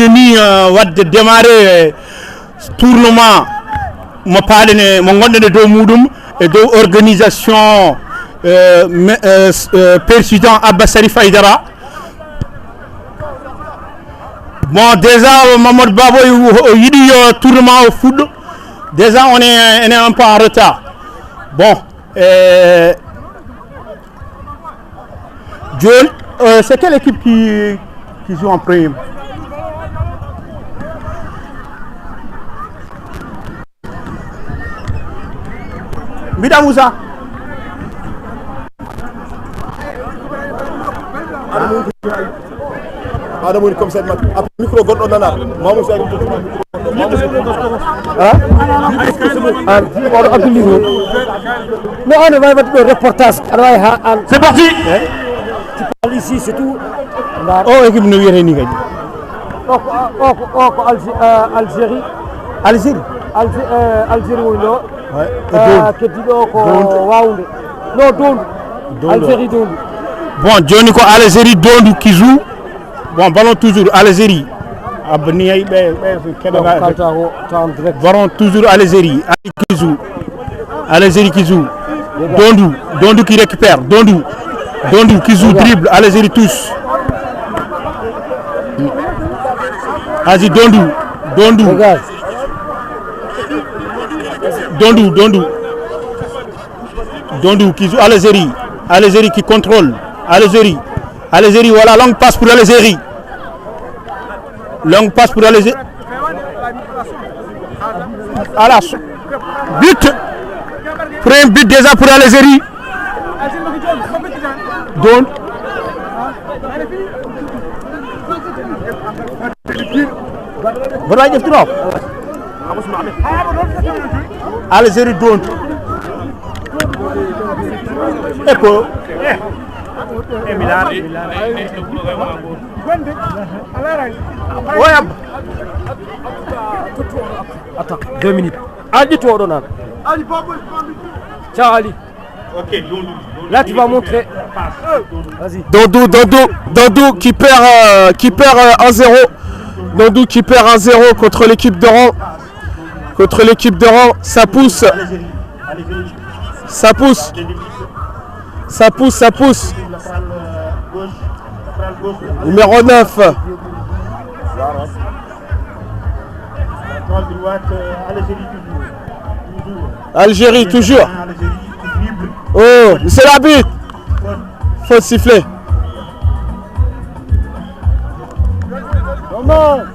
ni wadde démarrer tournement mo paalene mo gondene dow muɗum e dow organisation président Abba Sarif Aïdara. Bon, déjà Mamadou Babo yidi tournement au foot. Déjà on est un peu en retard. Bon, Joel, c'est quelle équipe qui joue en premier? Mida Moussa. Adamo comme ça après micro goddo nana Mamou Sa micro mais on va mettre le reportage. C'est parti. Tu parles ici, c'est tout. Oh, équipe nous vient ni gagner. Algérie. Algérie. Algérie oui non. Ouais. Que dit donc Waoundé. Non Don. Algérie Don. Bon, Johnny ko Algérie Dondu qui joue. Bon, ballon toujours Algérie. Abniaï ballon toujours Algérie qui joue. Algérie qui joue. Dondu qui récupère. Dondu qui joue dribble. Algérie touche. Vas-y Dondu qui joue Algérie. Algérie qui contrôle. Algérie, voilà, longue passe pour l'Algérie. Longue passe pour l'Algérie. Alors, but. Premier but déjà pour l'Algérie. Donc. Algérie donc. Ecco. Attends, 2 minutes. Ali toi Donald. Ciao Ali. Ok, là tu vas montrer. Vas-y. Dondou qui perd 1-0. Dondou qui perd 1-0 contre l'équipe d'Oran. Ça pousse. Numéro 9. Algérie toujours. Oh, c'est l'arbitre. Faut siffler.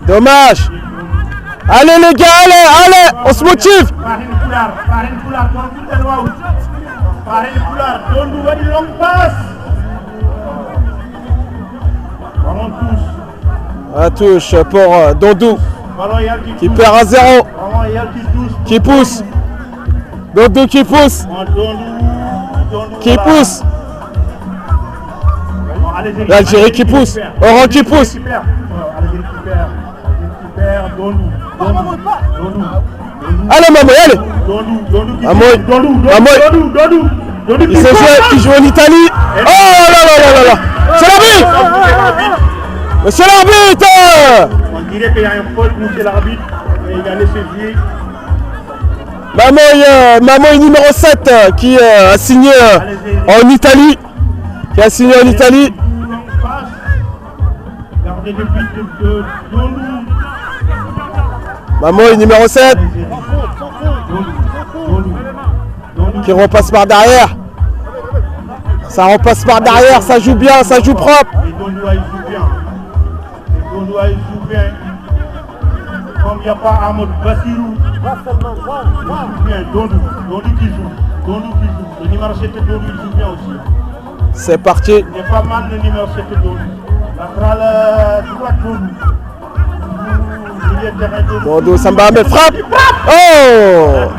Dommage. Allez les gars, allez, on se motive. Un touche pour Dondou qui perd 1-0. Qui pousse. Dondou qui pousse. L'Algérie qui pousse. Oran qui pousse. Allez Mamoy, allez. Mamoy. Il joue en Italie. Oh là. C'est l'arbitre. Monsieur l'arbitre. On dirait qu'il y a un faute, monsieur l'arbitre. Il a laissé jouer. Mamoy numéro 7 qui a signé en Italie. Mamoy numéro 7 qui repasse par derrière. Ça repasse par derrière, ça joue bien, ça joue propre. Comme il n'y a pas Ahmed Bassirou, Dondou qui joue. Le numéro 7 Dondou il joue bien aussi. C'est parti. Il est pas mal le numéro 7 Dondou. Latéral droite Dondou. Dondou, Samba Ahmed frappe. Oh!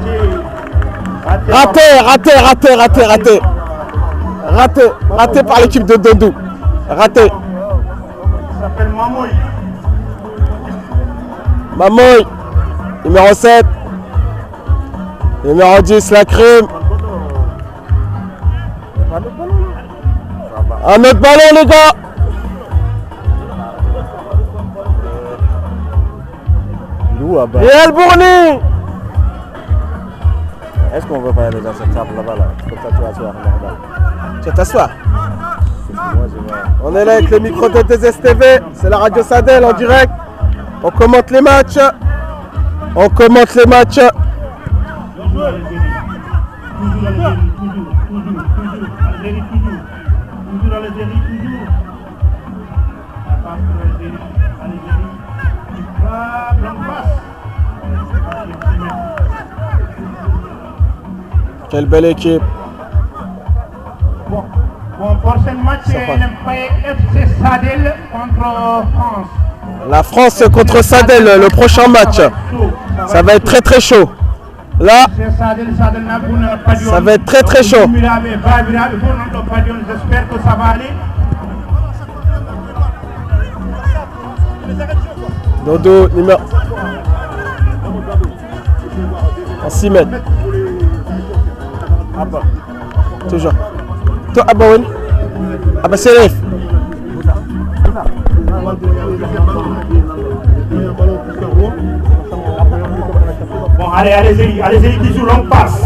Raté par l'équipe de Dondou. Raté. Il s'appelle Mamoy, numéro 7. Numéro 10, la crime. Un autre ballon les gars. D'où à bas? Et El Bourni. Est-ce qu'on veut pas aller dans cette table là-bas là? Comme ça tu vas t'asseoir normal. Tu vas t'asseoir? On est là avec le micro de DSTV, c'est la radio Sadel en direct. On commente les matchs. On commente les matchs. Quelle belle équipe. Bon, prochain match, FC Sadel contre France. La France contre Sadel, le prochain match. Ça va être très très chaud. Là, ça va être très très chaud. J'espère que ça va aller. Dodo, numéro. En 6 mètres. Toujours. Toi, Abaouen. Abba Serif. Bon, allez-y qui joue longue passe.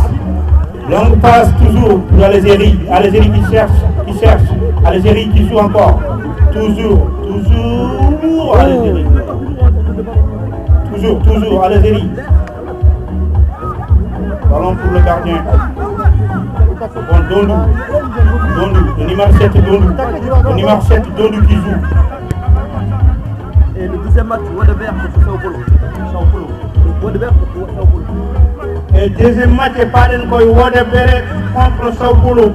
Longue passe toujours pour Algérie. Algérie qui cherche. Algérie qui joue encore. Toujours Algérie. Toujours Algérie. Ballon pour le gardien. Bon, Dondou, le numéro 7 Dondou. Le numéro 7 Dondou qui joue. Et le deuxième match, Wadebert contre Sao Paulo. Wadebert contre Sao Paulo. Et le deuxième match est pas d'un coup Wadebert contre Sao Paulo.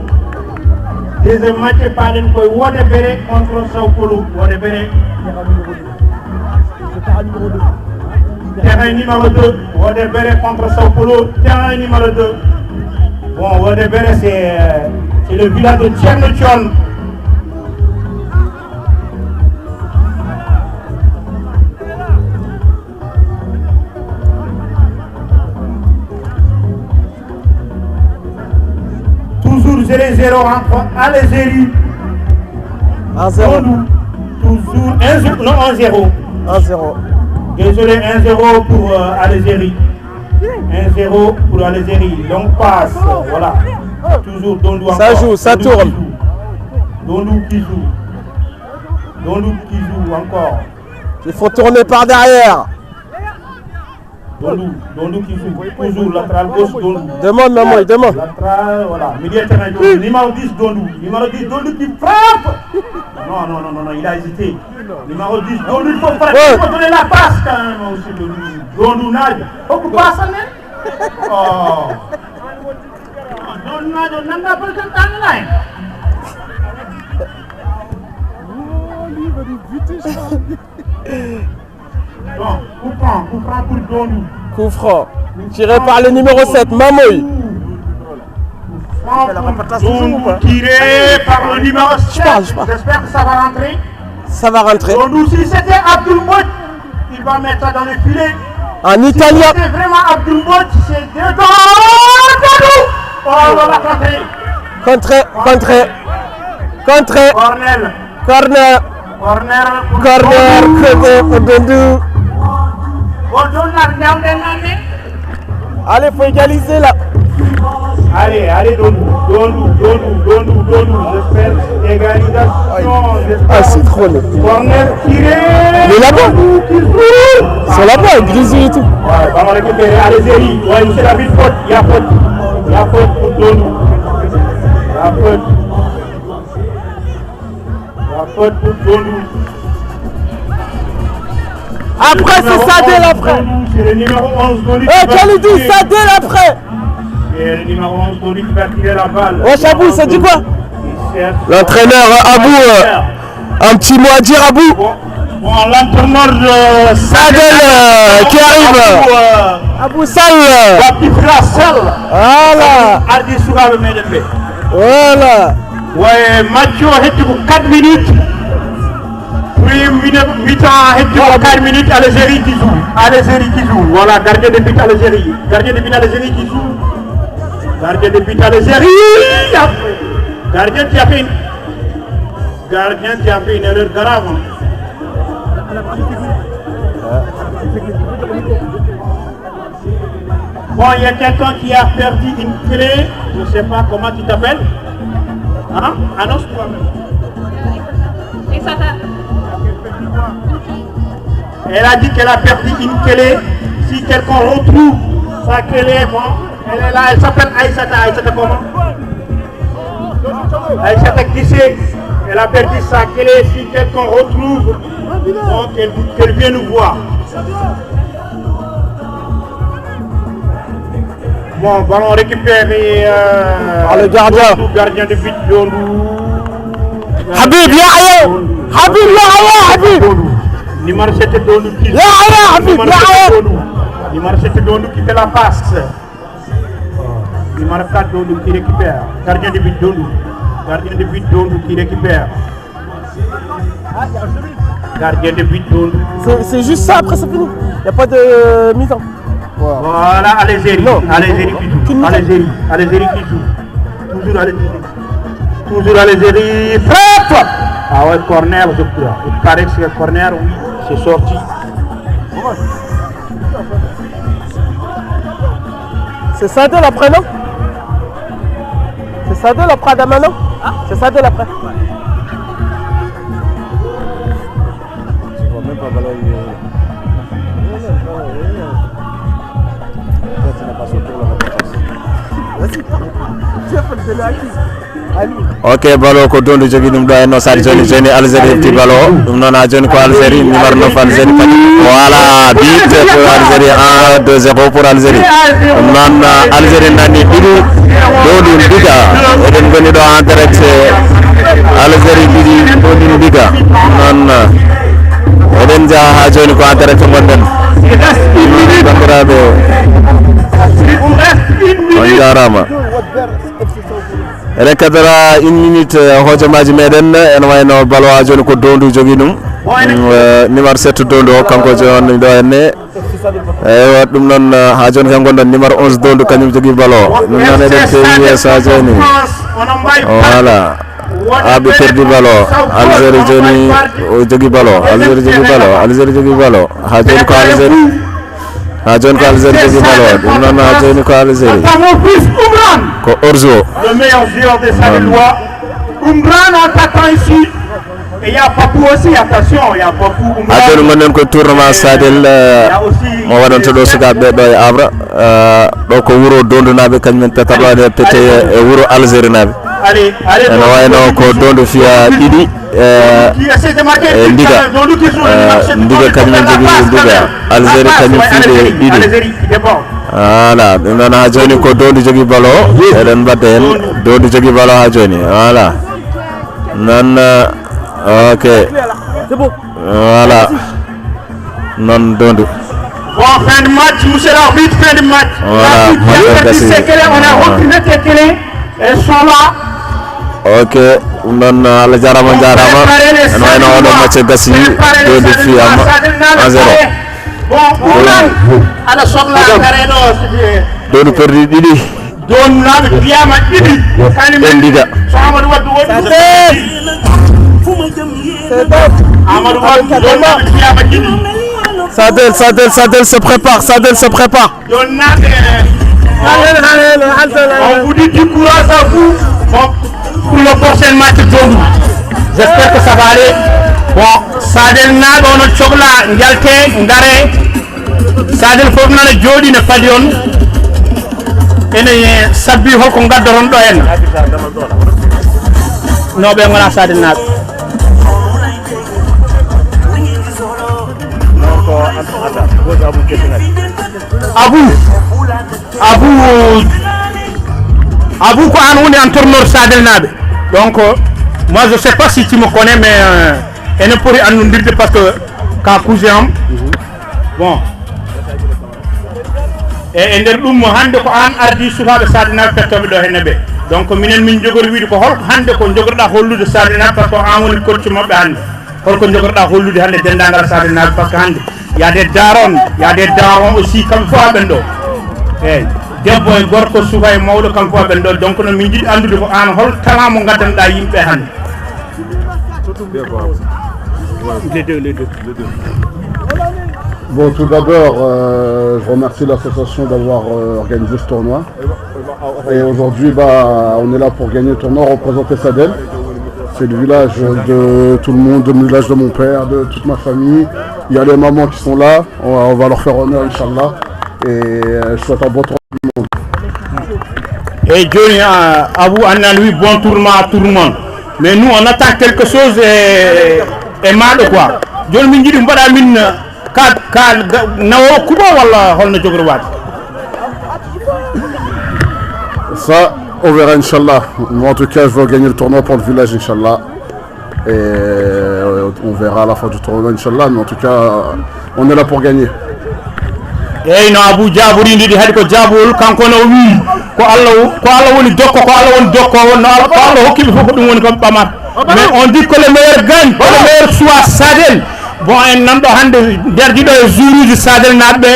Deuxième match est pas d'un coup Wadebert contre Sao Paulo. Wadebert. Terrain numéro 2. Wadebert contre Sao Paulo. Terrain numéro 2. Bon, Wadebert c'est le village de Tchernochon. Toujours 0-0 entre Algérie. 1-0. Toujours 1-0. Non, 1-0. 1-0. Désolé, 1-0 pour Algérie. 1-0 pour Algérie. Longue passe. Voilà. Toujours Dondou encore. Ça joue, ça tourne. Dondou qui joue encore. Il faut tourner par derrière. Dondou qui joue. Toujours latéral gauche Dondou. Demande, maman, demande. Latéral, voilà. Milieu terrain Dondou. Numéro 10 Dondou. Numéro 10 Dondou qui frappe. Non, il a hésité. Numéro 10 Dondou, il faut frapper. Il faut donner la passe quand même aussi Dondou nage. Faut que passe même. Oh. Dondou nage, on n'a pas le temps là. Bon, coup franc pour Dondou. Coup franc. Tiré par le numéro 7, Mamoy. Tiré par le numéro 7. J'espère que ça va rentrer. Ça va rentrer. Dondou, si c'était Abdoulmout, il va mettre ça dans le filet. En italien. Si c'était vraiment Abdoulmout, c'est dedans. Dondou. Oh, on va contrer. Contré. Corner. Côté pour Dondou. Allez, faut égaliser là. Allez, Dondou. J'espère égalisation. Ah, c'est trop laid. Corner tiré. Mais là-bas. C'est là-bas, grisé et tout. Ouais, on va récupérer Algérie. Ouais, c'est la ville faute. Il y a faute pour Dondou. Après, c'est Sadel après. C'est le numéro 11 Dondou. Quel dit Sadel après. C'est le numéro 11 Dondou qui va tirer la balle. Ouais, Chabou, ça dit quoi? L'entraîneur Abou, un petit mot à dire, Abou. Bon, l'entraîneur de Sadel qui arrive. Abou Sall. Voilà. Ardi Sougabe Medembe. Voilà. Ouais, Mathieu a été pour 4 minutes. Puis mi-temps a été pour 4 minutes. Algérie qui joue. Voilà, gardien de but Algérie. Gardien de but Algérie qui joue. Gardien de but Algérie. Gardien qui a fait une erreur grave. Bon, il y a quelqu'un qui a perdu une clé. Je ne sais pas comment tu t'appelles. Hein? Annonce toi-même. Elle a dit qu'elle a perdu une clé. Si quelqu'un retrouve sa clé, bon, elle est là, elle s'appelle Aïssata. Aïssata comment? Aïssata Kissé. Elle a perdu sa clé. Si quelqu'un retrouve, bon, qu'elle vienne nous voir. Bon, ballon récupéré par le gardien. Gardien de but Dondou. Habib, ya Habib, Habib. Numéro 7 Dondou qui Habib, numéro 7 Dondou qui fait la passe. Numéro 4 Dondou qui récupère. Gardien de but Dondou. Gardien de but Dondou qui récupère. Gardien de but Dondou. C'est juste ça, après c'est fini. Il n'y a pas de mi-temps. Voilà, Alezeri. Alezeri qui joue. Alezeri qui joue. Toujours Alezeri. Toujours Alezeri. Frappe! Ah ouais, corner, je crois. Il paraît que c'est le corner, oui, c'est sorti. C'est Sadel après, non? C'est Sadel après Adama, non? C'est Sadel après. Ok, balo ko dondu jogi dum do no sar joni Algérie ti balo dum non a joni ko Algérie numéro 9 Algérie voilà but pour Algérie 1-2-0 pour Algérie non Algérie nani didu dondu diga eden goni do en direct Algérie didi dondu diga non eden ja ha joni ko en direct gonden bandirabe on jarama rekadara 1 minute hojomaji meden en wayno balwa joni ko dondu jogi dum numéro 7 dondu kanko joni do enne e dum non ha joni kan gondon numéro 11 dondu kanyum jogi balo dum non eden tewi sa joni voilà abi perdi balo Algérie joni o jogi balo Algérie jogi balo ha joni ko Algérie jogi balo dum non ha joni ko Algérie ko Orzo le meilleur joueur de Sadelois. Umran attaquant ici. Et il y a Papou aussi, attention, il y a Papou Umran. Adel ngonen ko tournament Sadel mo wadon to do suka be do Abra do ko wuro dondu nabe kanymen tatabade pete e wuro Algérie nabe. Allez, no wayno ko dondu fiya didi ndiga kanymen jogi ndiga Algérie kanymen fiide didi voilà dum non ha joni ko dondu jogi balo eden badden dondu jogi balo ha joni voilà non ok C'est bon. voilà non dondu bon fin de match monsieur l'arbitre fin de match voilà on a retrouvé tes clés elles sont là ok non ala jarama en wayno odo match gasi dondu fiyama 1-0 bon ala sogla gareno dondu perdi didi don nabe fiyama didi en diga Amadou Wadou Wadou Amadou Wadou nabe fiyama didi Sadel se prépare, Sadel se prépare. don nabe on vous dit du courage à vous pour le prochain match Dondou. J'espère que ça va aller. Bon, Sadel nabe on chogla njalte ngare Sadel fof nana jodi ne padion ene sabbi holko gaddoron do en no be ngona Sadel nabe Abou ko an woni entraîneur Sadel nabe donc moi je sais pas si tu me connais mais ene pori annondirde parce que ka cousin bon e nder dum hande ko an ardi sukabe Sadel nabe pettobe do henebe donc minen min jogori wiide ko holko hande ko jogorda hollude Sadel nabe parce que an woni coach mabbe hande holko jogorda hollude hande dendangal Sadel nabe parce que hande y a des darons aussi comme fois ben do eh debbo e gorko suka e mawdo kam fois ben do donc non min jidi andude ko an hol talent mo gaddanɗa yimɓe hande les deux Bon, tout d'abord, je remercie l'association d'avoir organisé ce tournoi. Et aujourd'hui, on est là pour gagner le tournoi, représenter Sadel. C'est le village de tout le monde, le village de mon père, de toute ma famille. Il y a les mamans qui sont là, on va leur faire honneur, Inch'Allah. Et je souhaite un bon tournoi à tout le monde. Et Johnny, à vous, Anna, lui, bon tournoi à tout le monde. Mais nous, on attend quelque chose et mal, quoi. Johnny, Mingi, Mbada, Min, Nao, Kuba, Walla, Holna Jogrouat. Ça, on verra, Inch'Allah. Moi, en tout cas, je veux gagner le tournoi pour le village, Inch'Allah. Et on verra à la fin du tournoi, Inch'Allah. Mais en tout cas, on est là pour gagner. Et non, Abu Jaburi, ndi hadi ko Jabul, kanko no wi ko Allah woni dokko ko Allah woni dokko won ko Allah hokki bi foko dum woni ko pamat. Mais on dit que le meilleur gagne, que le meilleur soit Sadel. Bon, en nanɗo hande derdiɗo e jouruji Sadel natɓe.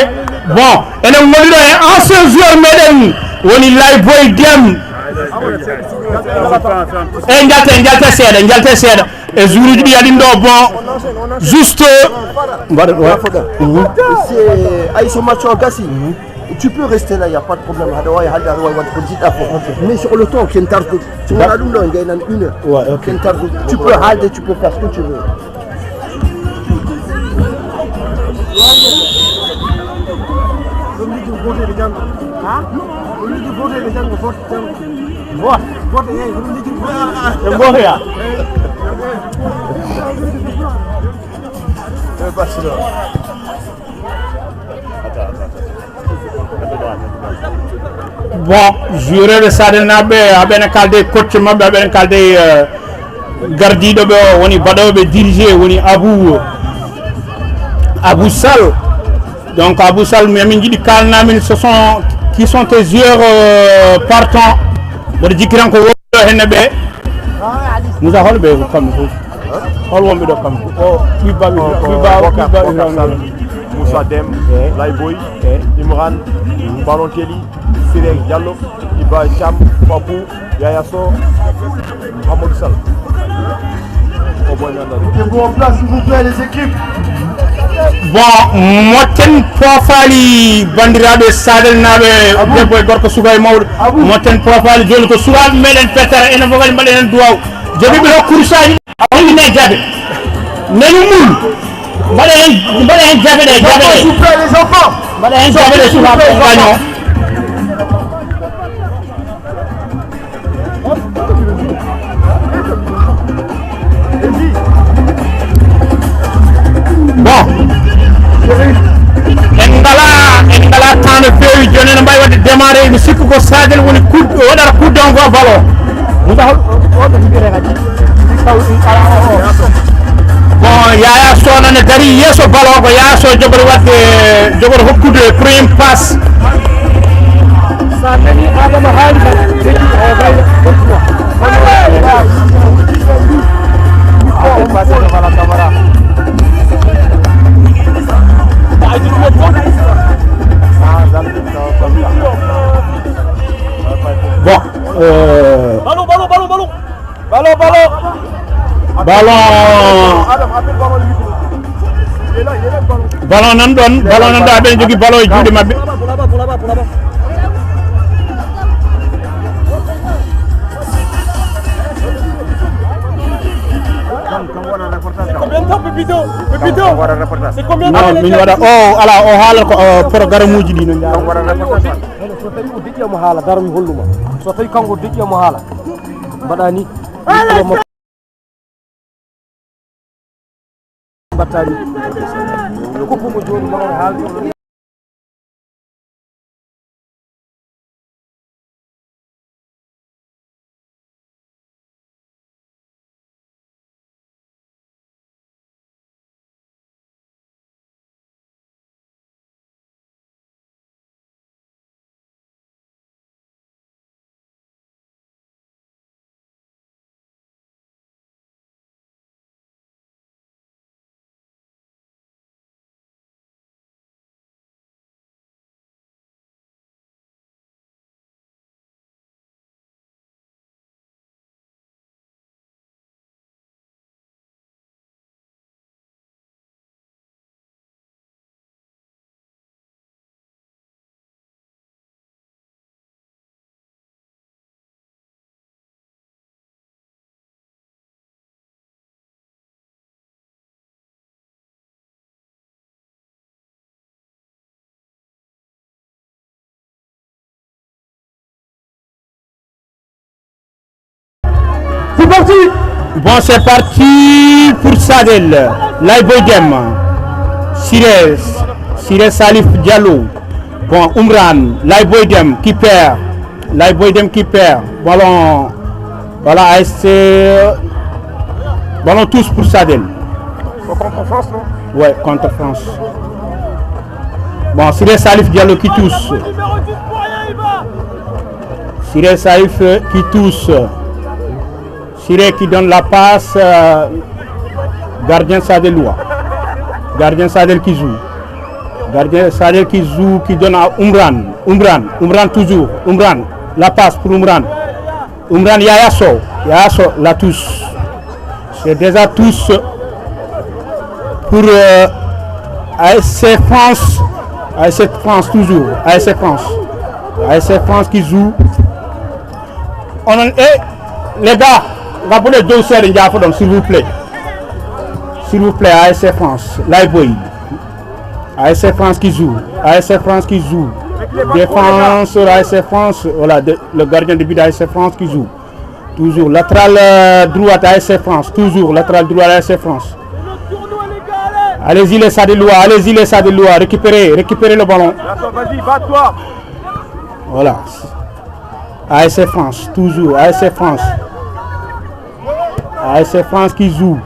Bon, enen woni ɗo e ancien joueur meɗen woni Lay Boy Dem. E jalte seeɗa e jouruji ɗi yaɗin ɗo bon juste Ils sont matchs en Gassi. Tu peux rester là, il n'y a pas de problème. Mais sur le temps, tu peux halder, tu peux faire ce que tu veux. Bon, juré de Sadel naɓe aɓene kalde coach mabɓe aɓene kalde gardiɗo ɓe o woni baɗoɓe dirigé woni Abou Sall. Donc Abou Sall min jiiɗi kalnamin ce sont qui sont tes joueurs partants mboɗo jikkiran ko woɗɗo henne ɓe Moussa holɓe kamɓe fof hol wonɓe ɗo kamɓe o ɓiɓɓaɓe Moussa Dem, Layboy, Imran, Balotelli, Sirek Diallo, Iba Cham, Papou, Yaya So, Hamoud Sall. Mettez-vous en place s'il vous plaît les équipes. Bon, moten profali bandiraɓe Sadel naɓe debbo e gorko suka e mawɗo moten profali joni ko sukaɓe meɗen petara enen fof kadi mbaɗenen duwaw joguiɓe hokkurusaji ɗine jaɓe nani mul mbaɗa hen jaɓe ɗe mbaɗa hen jaɓe ɗe sukaɓe gaño bon en ngala temps no fewi joni no mbawi wadde démarré mi sikku ko Sadel woni waɗata coup d'envoi ballon bon Yaya So nane dari yesso ballon ko Yaya So jogoto hokkude premier passe sa nani Adama haali bon ballon nan ɗo aɓen jogui ballon e juuɗe mabɓe non min waɗa o ala o haala ko programme uji ɗi no so tawi o deƴƴiyamo haala daro mi holluma so tawi kanko deƴƴiyamo haala mbaɗa ni mbattani koppumo joni mono haala parti. Bon, c'est parti pour Sadel. Laïboydem. Siré Salif Diallo. Bon, Umran. Laïboydem qui perd. Laïboydem qui perd. Ballon. Voilà, ASC. Ballon tous pour Sadel. Contre France, non? Ouais, contre France. Bon, Siré Salif Diallo qui touche. Siré Salif qui touche. Siré qui donne la passe. Gardien Sadeloua. Gardien Sadel qui joue. Gardien Sadel qui joue, qui donne à Umran. Umran toujours. Umran. La passe pour Umran. Umran Yayaso. Yayaso la touche. C'est déjà tous pour ASC France. ASC France toujours. ASC France. ASC France qui joue. Les gars, rappelez deux sœurs s'il vous plaît. S'il vous plaît, ASC France. Laïboy. ASC France qui joue. ASC France qui joue. Défense ASC France. Voilà, le gardien de but d'ASC France qui joue. Toujours. Latéral droite ASC France. Toujours. Latéral droit ASC France. Allez-y les Sadeloua. Allez-y les Sadeloua. Récupérez le ballon. Vas-y, bats-toi. Voilà. ASC France. Toujours. ASC France. ASC France qui joue.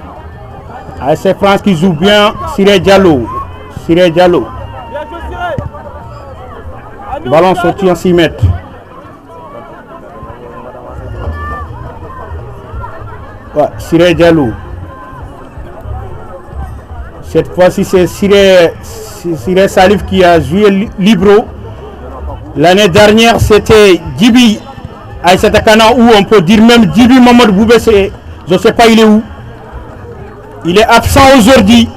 ASC France qui joue bien. Siré Diallo. Siré Diallo. Ballon sorti en 6 mètres. Ouais, Siré Diallo. Cette fois-ci, c'est Siré Salif qui a joué libero. L'année dernière, c'était Djibi Aïssatakana, où on peut dire même Djibi Mamadou Boubé, je ne sais pas il est où. Il est absent aujourd'hui.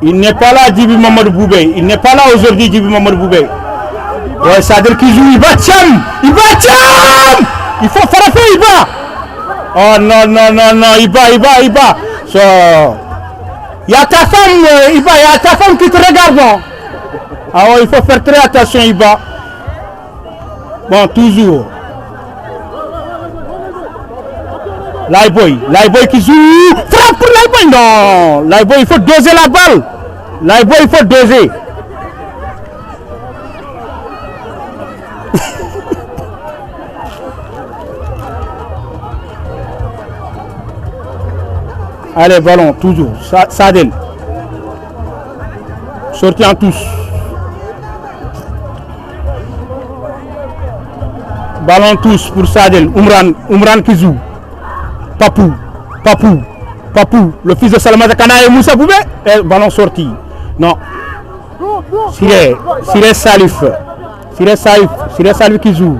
Il n'est pas là, Djibi Mamadou Boubé. Il n'est pas là aujourd'hui, Djibi Mamadou Boubé. Ouais, Sadel qui joue, il va Tcham. Il faut frapper, il va. Oh non, il va. Il y a ta femme, il y a ta femme qui te regarde. Non? Ah ouais, il faut faire très attention, il va. Bon, toujours. Laïboy qui joue. Frappe pour Laïboy. Non, Laïboy, il faut doser la balle. Laïboy, il faut doser. Allez, ballon, toujours. Sadel. Sorti en touche. Ballon touche pour Sadel. Umran qui joue. Papou, le fils de Salamata Kana et Moussa Boubé. Ballon sorti. Non. Siré Salif qui joue.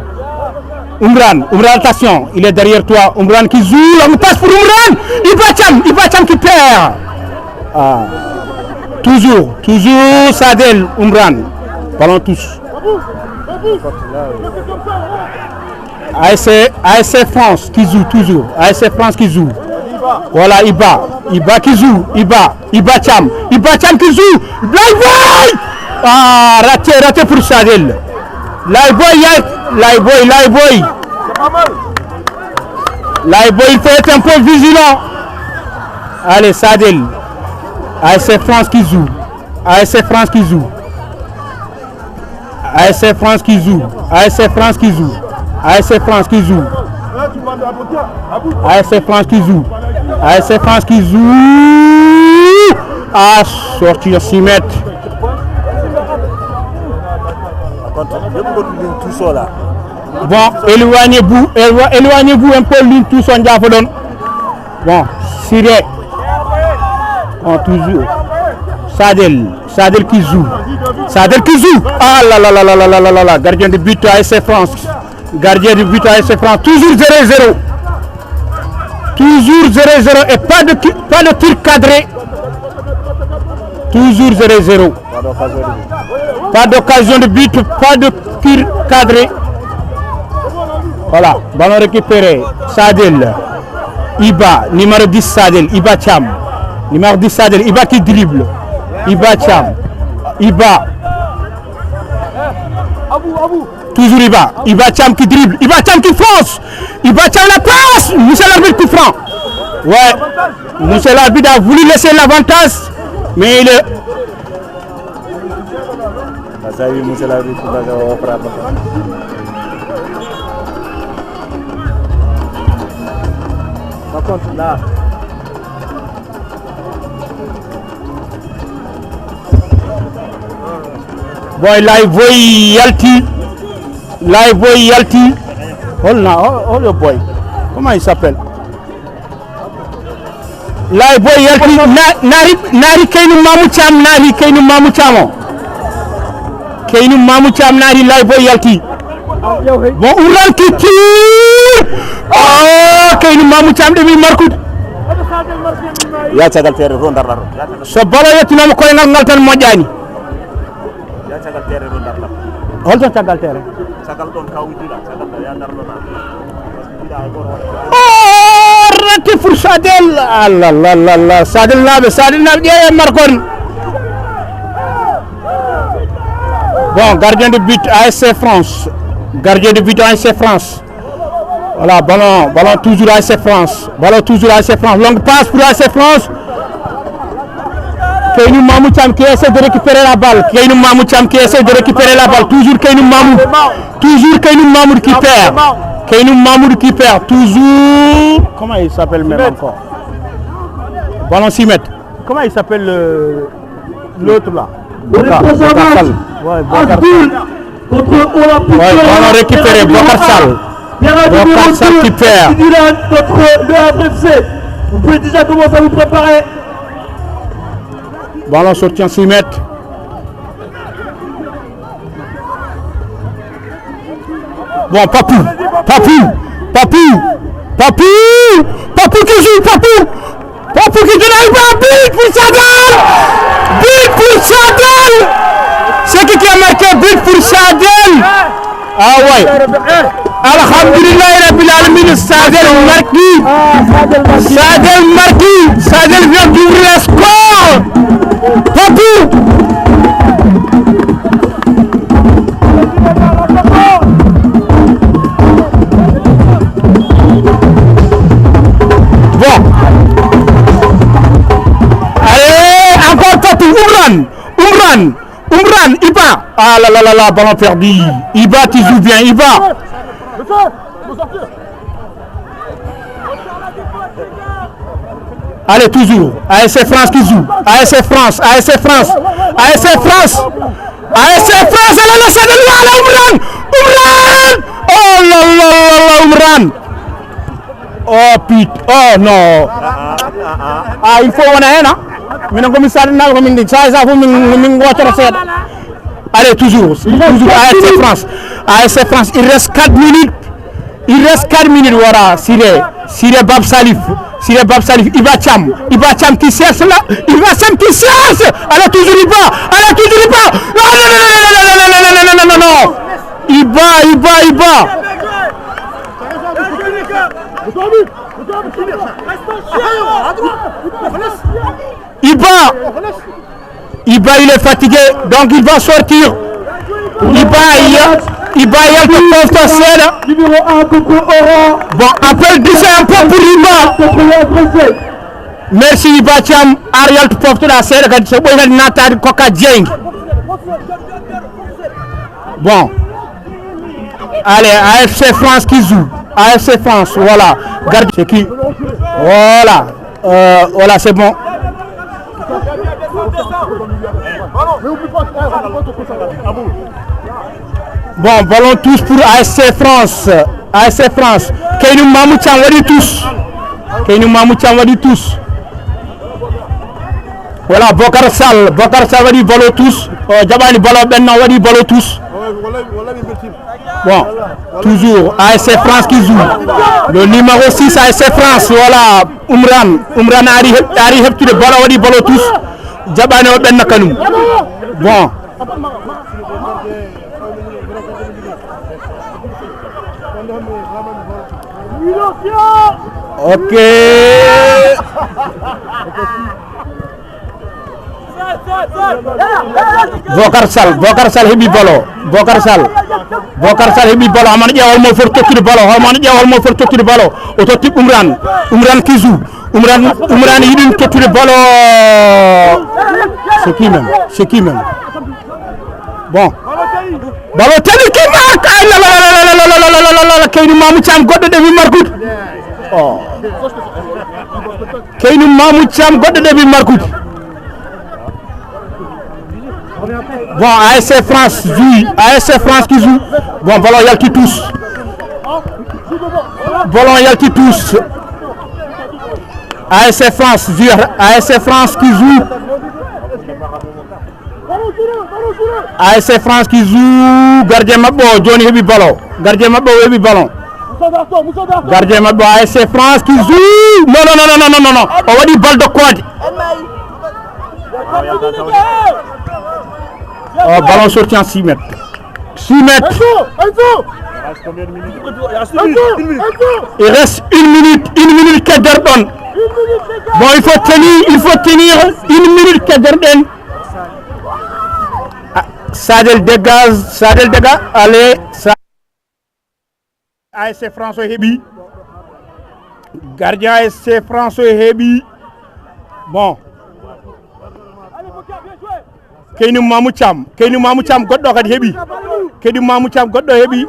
Umran, attention, il est derrière toi. Umran qui joue, on passe pour Umran. Ibacham qui perd. Ah. Toujours Sadel, Umran. Ballon touche. ASC France qui joue toujours. ASC France qui joue. Voilà, Iba qui joue. Ibacham qui joue. Laïboy. Ah, raté pour Sadel. Laïboy. Laïboy, il faut être un peu vigilant. Allez, Sadel. ASC France qui joue. ASC France qui joue. Ah, sorti à 6 mètres. Bon, éloignez-vous un peu l'une tous en diaphodon. Bon, Siré. Bon, toujours. Sadel qui joue. Ah là. Gardien de but à ASC France. Toujours 0-0. Et pas de tir cadré. Toujours 0-0. Pas d'occasion de but, pas de tir cadré. Voilà, ballon récupéré. Sadel. Iba, numéro 10 Sadel. Iba Cham. Numéro 10 Sadel. Iba qui dribble. Iba Cham. Toujours Iba Cham qui dribble. Iba Cham qui fonce. Iba Thiam la passe. Monsieur l'arbitre coup franc. Ouais. Monsieur l'arbitre a voulu laisser l'avantage, mais il est. Ça y est, monsieur l'arbitre va frapper. Par contre, là. Boy, là, il voit Yalti. Là, il voit Yalti. Oh le boy. Comment il s'appelle? Là, il voit Yalti. Nari Keinou Mamou Thiam, Nari Keinou Mamou Thiam. Keinou Mamou Thiam, Nari, là, il voit Yalti. Bon, Ouran qui tire. Oh, Keinou Mamou Thiam, demi Marcoud. Ya cagal tere ro ndar laro. So balo yettinoma koye ngal tan moƴƴani. Ya cagal tere ro ndar laro. Holto caggal tere? Cagal don kawdira, cagal ya ndar lo na. Oh, rati pour Sadel. Allah la la la, Sadel naɓe ƴeewe markon. Bon, gardien de but ASC France. Gardien de but ASC France. Voilà, ballon toujours ASC France. Ballon toujours ASC France. Longue passe pour ASC France. Keinou Mamou Thiam qui essaie de récupérer la balle. Keinou Mamou Thiam qui essaie de récupérer la balle. Toujours Keinou Mamou. Toujours Keinou Mamoud qui perd. Keinou Mamoud qui perd. Toujours. Comment il s'appelle même encore? Ballon 6 mètres. Comment il s'appelle l'autre là? Bokar Sall. Ouais, Bokar Sall. Ouais, ballon récupéré. Bokar Sall. Bokar Sall qui perd. Le AFC. Vous pouvez déjà commencer à vous préparer. Ballon sorti en 6 mètres. Bon, Papou qui joue, Papou qui donne un but pour Sadel. But pour Sadel. C'est qui a marqué but pour Sadel? Ah ouais. Alhamdulillah Rabbil Alamin, Sadel marqué. Sadel vient d'ouvrir le score. Papou. Bon. Allez, encore Papou. Oumran, Iba. Ah là là, ballon perdu. Iba, tu joues bien, Iba. Allez, toujours. ASC France qui joue. ASC France. Elle a laissé de loin, Oumran. Oh là là, Oumran. Oh putain, oh non. Ah, il faut on a un, hein. Mais non, comme ça, allez, toujours ASC France. Il reste 4 minutes. Voilà, Siré Bab Salif. Iba Thiam qui cherche là. Allez, toujours Iba. Non. Iba. Iba, il est fatigué, donc il va sortir. Iba, il te porte scène. Numéro 1 contre Oran. Bon, applaudissez un peu pour Iba. Merci Iba Thiam. Ariel te porte la scène. Bon. Allez, AFC France qui joue. AFC France, voilà. Garde, c'est qui? Voilà, c'est bon. Bon, ballon tous pour ASC France. Keinou Mamou Thiam wadi tous. Voilà, Bokar Sall wadi ballon tous. Jabani ballon benna wadi ballon tous. Bon, toujours ASC France qui joue. Le numéro 6 ASC France, voilà. Oumran Ari heptude ballon wadi ballon tous. Jabani o benna kanum. Bon. Ok. Bocar Sall heɓi balo Bocar Sall heɓi balo amana ƴewal mo foti tokkude balo o totti Umran Kisou Umran yiɗin tottude balo c'est qui même bon balo tani ki marque ay la Keynou Mamou Thiam goɗɗo ɗeɓi markude Keynou Mamou Thiam goɗɗo ɗeɓi markude bon ASC France qui joue bon ballon yalti tous ASC France qui joue gardien mabɓe o joni heɓi ballon gardien mabɓe o heɓi ballon gardien mabɓe ASC France qui joue non o waɗi balle de kode ballon sorti en 6 mètres. 6 mètres. Il reste 1 minute Kederdon. Bon, il faut tenir 1 minute Kederdon. Sadel dégage, allez. ASC François Hebi. Gardien ASC François Hebi. Bon. Keynou Mamou Thiam goɗɗo kadi heɓi Keynou Mamou Thiam goɗɗo heɓi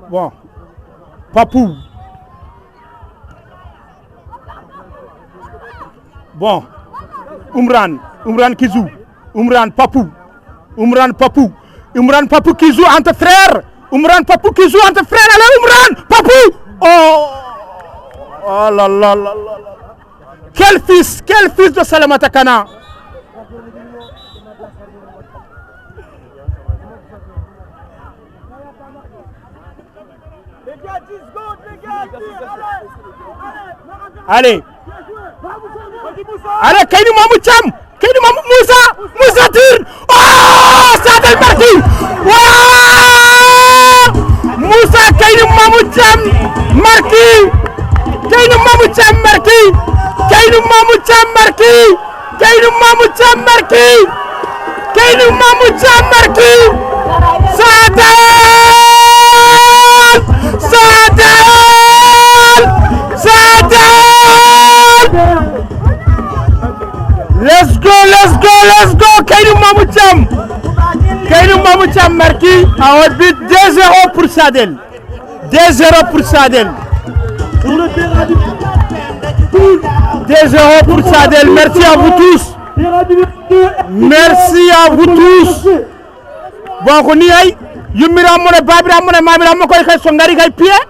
bon Papou bon Umran Kisou Umran Papou Kisou entre frères allez Umran Papou oh là là quel fils de Salamata Kana. Allez Keynou Mamou Thiam Moussa tire oh Sadel marqué Moussa Keynou Mamou Thiam marqué Let's go Keynou Mamou Thiam marqué à haute but 2-0 pour Sadel. 2-0 pour Sadel. 2-0 pour Sadel. Merci à vous tous. Bon ko ni ay yummira mo ne babira mo ne mamira mo koy xey so ngari kay pied